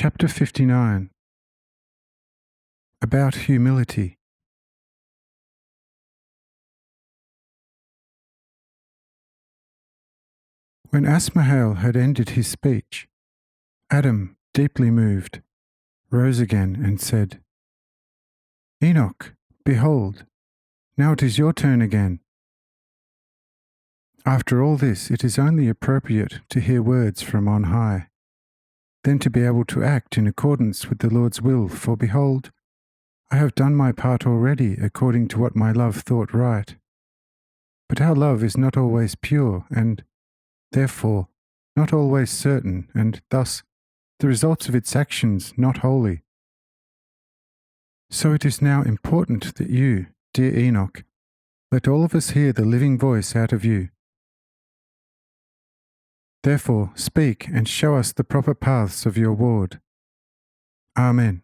Chapter 59. About humility. When Asmahael had ended his speech, Adam, deeply moved, rose again and said, "Enoch, behold, now it is your turn again." After all this, it is only appropriate to hear words from on high, then to be able to act in accordance with the Lord's will, for behold, I have done my part already according to what my love thought right. But our love is not always pure, and, therefore, not always certain, and thus the results of its actions not holy. So it is now important that you, dear Enoch, let all of us hear the living voice out of you. Therefore, speak and show us the proper paths of your ward. Amen.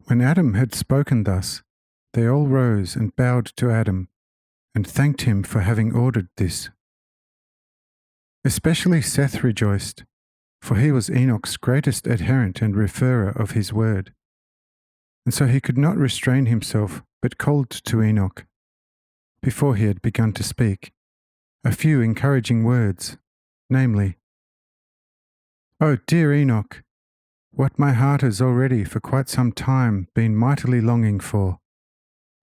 When Adam had spoken thus, they all rose and bowed to Adam, and thanked him for having ordered this. Especially Seth rejoiced, for he was Enoch's greatest adherent and referrer of his word. And so he could not restrain himself, but called to Enoch, before he had begun to speak, a few encouraging words, namely, "O dear Enoch, what my heart has already for quite some time been mightily longing for,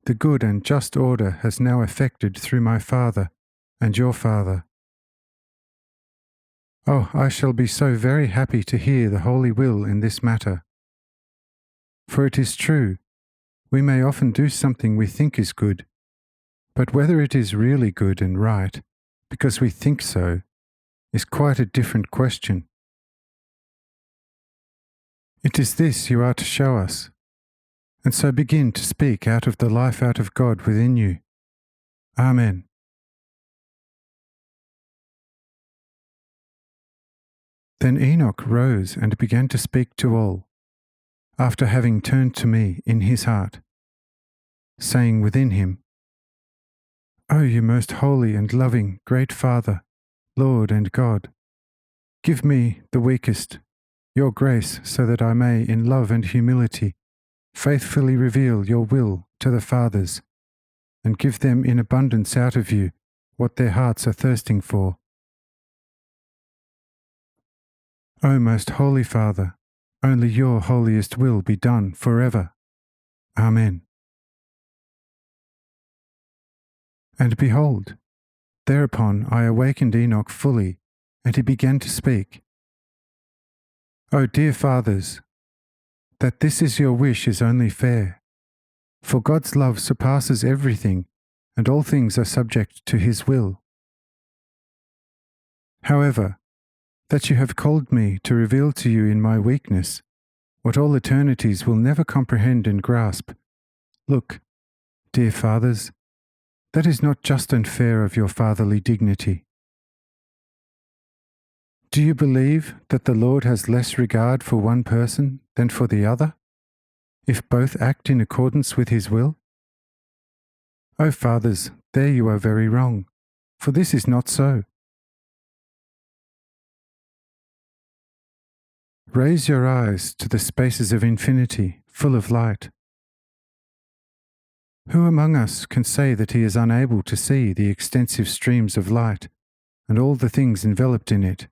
the good and just order has now effected through my father and your father. Oh, I shall be so very happy to hear the holy will in this matter. For it is true, we may often do something we think is good, but whether it is really good and right, because we think so, is quite a different question. It is this you are to show us, and so begin to speak out of the life out of God within you. Amen." Then Enoch rose and began to speak to all, after having turned to me in his heart, saying within him, "O you most holy and loving great Father, Lord and God, give me, the weakest, your grace so that I may, in love and humility, faithfully reveal your will to the fathers, and give them in abundance out of you what their hearts are thirsting for. O most holy Father, only your holiest will be done forever. Amen." And behold, thereupon I awakened Enoch fully, and he began to speak. "O dear fathers, that this is your wish is only fair, for God's love surpasses everything, and all things are subject to his will. However, that you have called me to reveal to you in my weakness what all eternities will never comprehend and grasp, look, dear fathers, that is not just and fair of your fatherly dignity. Do you believe that the Lord has less regard for one person than for the other, if both act in accordance with his will? O fathers, there you are very wrong, for this is not so. Raise your eyes to the spaces of infinity, full of light. Who among us can say that he is unable to see the extensive streams of light and all the things enveloped in it?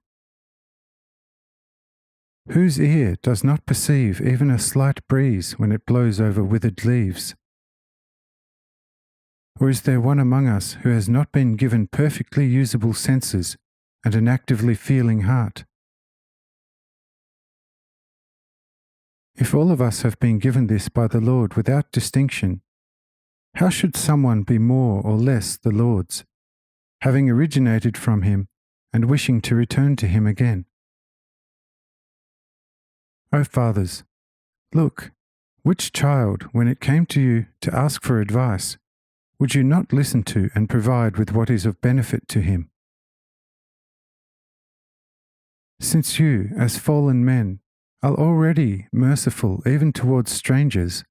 Whose ear does not perceive even a slight breeze when it blows over withered leaves? Or is there one among us who has not been given perfectly usable senses and an actively feeling heart? If all of us have been given this by the Lord without distinction, how should someone be more or less the Lord's, having originated from him and wishing to return to him again? O fathers, look, which child, when it came to you to ask for advice, would you not listen to and provide with what is of benefit to him? Since you, as fallen men, are already merciful even towards strangers,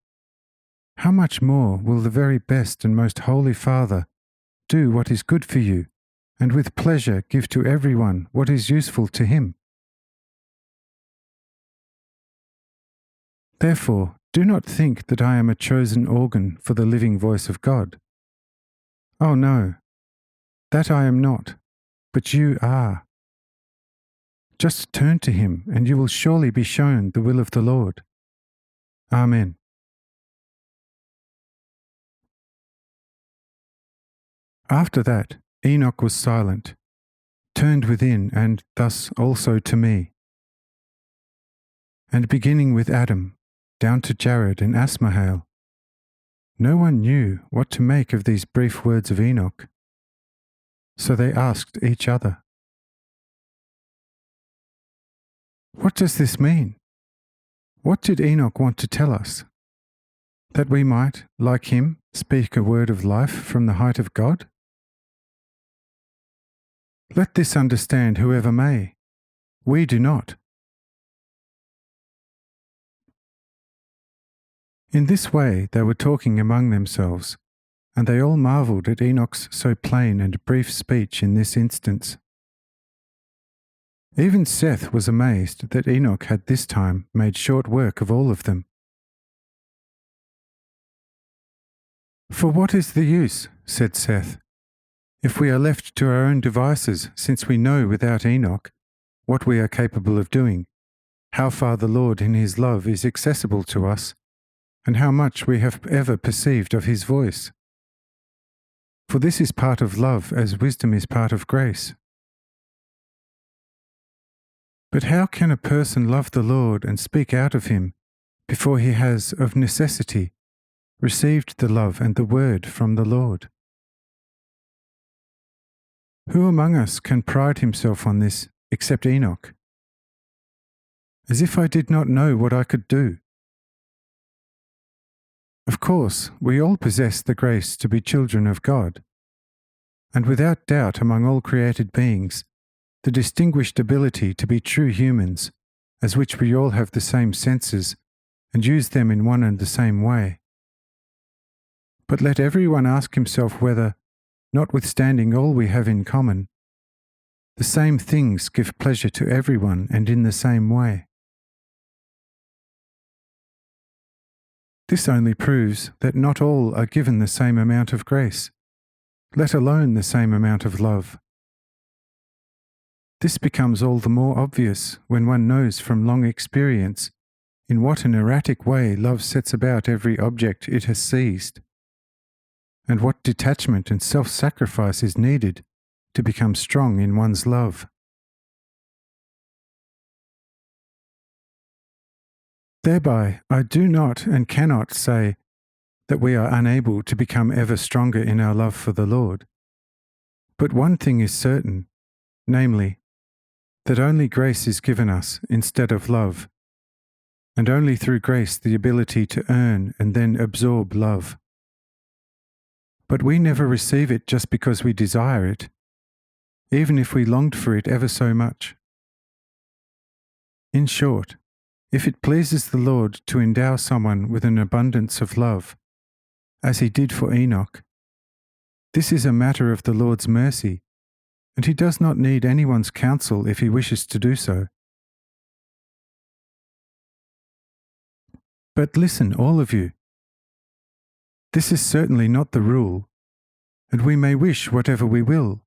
how much more will the very best and most holy Father do what is good for you and with pleasure give to everyone what is useful to him. Therefore, do not think that I am a chosen organ for the living voice of God. Oh no, that I am not, but you are. Just turn to him, and you will surely be shown the will of the Lord. Amen. After that, Enoch was silent, turned within, and thus also to me. And beginning with Adam, down to Jared and Asmahel, no one knew what to make of these brief words of Enoch. So they asked each other, "What does this mean? What did Enoch want to tell us? That we might, like him, speak a word of life from the height of God? Let this understand whoever may. We do not." In this way they were talking among themselves, and they all marvelled at Enoch's so plain and brief speech in this instance. Even Seth was amazed that Enoch had this time made short work of all of them. "For what is the use," said Seth, "if we are left to our own devices, since we know without Enoch what we are capable of doing, how far the Lord in his love is accessible to us, and how much we have ever perceived of his voice? For this is part of love as wisdom is part of grace. But how can a person love the Lord and speak out of him before he has, of necessity, received the love and the word from the Lord? Who among us can pride himself on this except Enoch? As if I did not know what I could do. Of course, we all possess the grace to be children of God, and without doubt among all created beings, the distinguished ability to be true humans, as which we all have the same senses and use them in one and the same way. But let everyone ask himself whether, notwithstanding all we have in common, the same things give pleasure to everyone and in the same way. This only proves that not all are given the same amount of grace, let alone the same amount of love. This becomes all the more obvious when one knows from long experience in what an erratic way love sets about every object it has seized, and what detachment and self-sacrifice is needed to become strong in one's love. Thereby, I do not and cannot say that we are unable to become ever stronger in our love for the Lord. But one thing is certain, namely, that only grace is given us instead of love, and only through grace the ability to earn and then absorb love. But we never receive it just because we desire it, even if we longed for it ever so much. In short, if it pleases the Lord to endow someone with an abundance of love, as he did for Enoch, this is a matter of the Lord's mercy, and he does not need anyone's counsel if he wishes to do so. But listen, all of you. This is certainly not the rule, and we may wish whatever we will.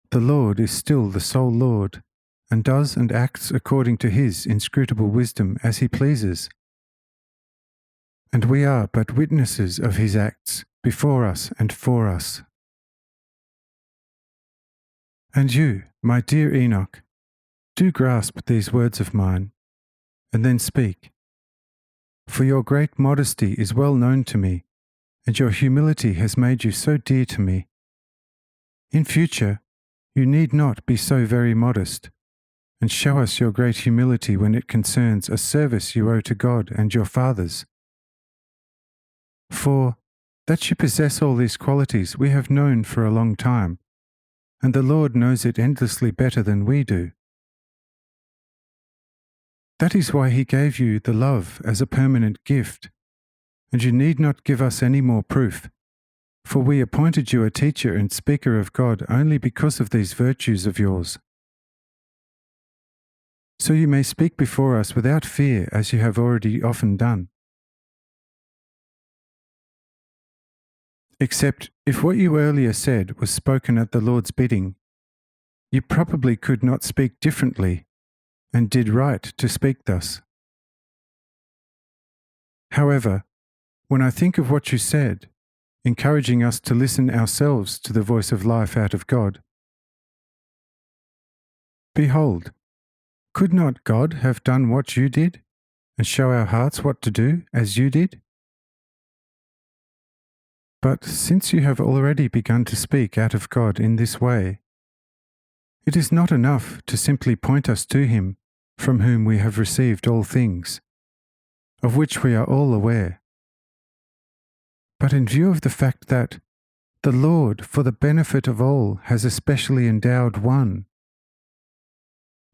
The Lord is still the sole Lord, and does and acts according to his inscrutable wisdom as he pleases. And we are but witnesses of his acts before us and for us. And you, my dear Enoch, do grasp these words of mine, and then speak. For your great modesty is well known to me, and your humility has made you so dear to me. In future, you need not be so very modest, and show us your great humility when it concerns a service you owe to God and your fathers. For, that you possess all these qualities we have known for a long time, and the Lord knows it endlessly better than we do. That is why he gave you the love as a permanent gift, and you need not give us any more proof, For we appointed you a teacher and speaker of God only because of these virtues of yours. So you may speak before us without fear, as you have already often done. Except if what you earlier said was spoken at the Lord's bidding, you probably could not speak differently, and did right to speak thus. However, when I think of what you said, encouraging us to listen ourselves to the voice of life out of God, behold, could not God have done what you did, and show our hearts what to do, as you did? But since you have already begun to speak out of God in this way, it is not enough to simply point us to Him, from whom we have received all things, of which we are all aware. But in view of the fact that the Lord, for the benefit of all, has especially endowed one,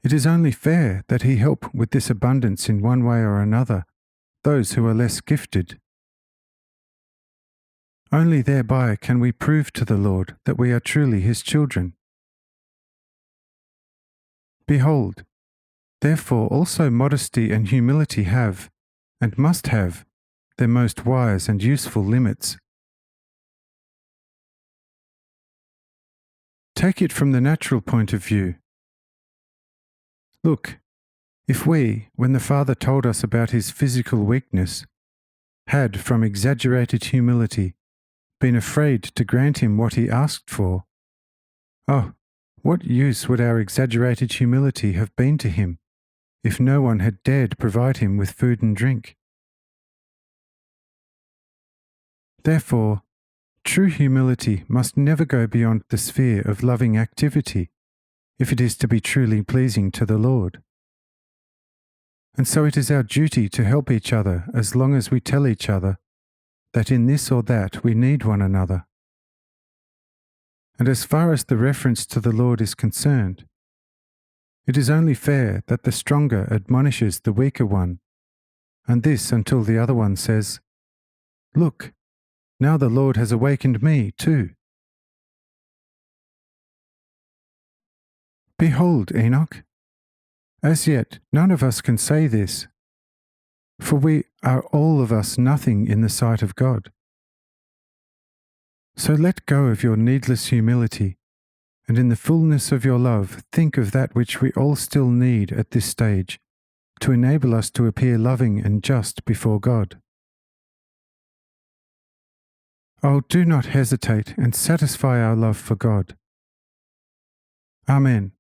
it is only fair that He help with this abundance in one way or another those who are less gifted. Only thereby can we prove to the Lord that we are truly His children. Behold, therefore also modesty and humility have, and must have, their most wise and useful limits. Take it from the natural point of view. Look, if we, when the Father told us about His physical weakness, had, from exaggerated humility, been afraid to grant Him what He asked for, oh, what use would our exaggerated humility have been to Him, if no one had dared provide Him with food and drink? Therefore, true humility must never go beyond the sphere of loving activity, if it is to be truly pleasing to the Lord. And so it is our duty to help each other as long as we tell each other that in this or that we need one another. And as far as the reference to the Lord is concerned, it is only fair that the stronger admonishes the weaker one, and this until the other one says, "Look, now the Lord has awakened me too." Behold, Enoch, as yet none of us can say this, for we are all of us nothing in the sight of God. So let go of your needless humility, and in the fullness of your love think of that which we all still need at this stage to enable us to appear loving and just before God. Oh, do not hesitate and satisfy our love for God. Amen.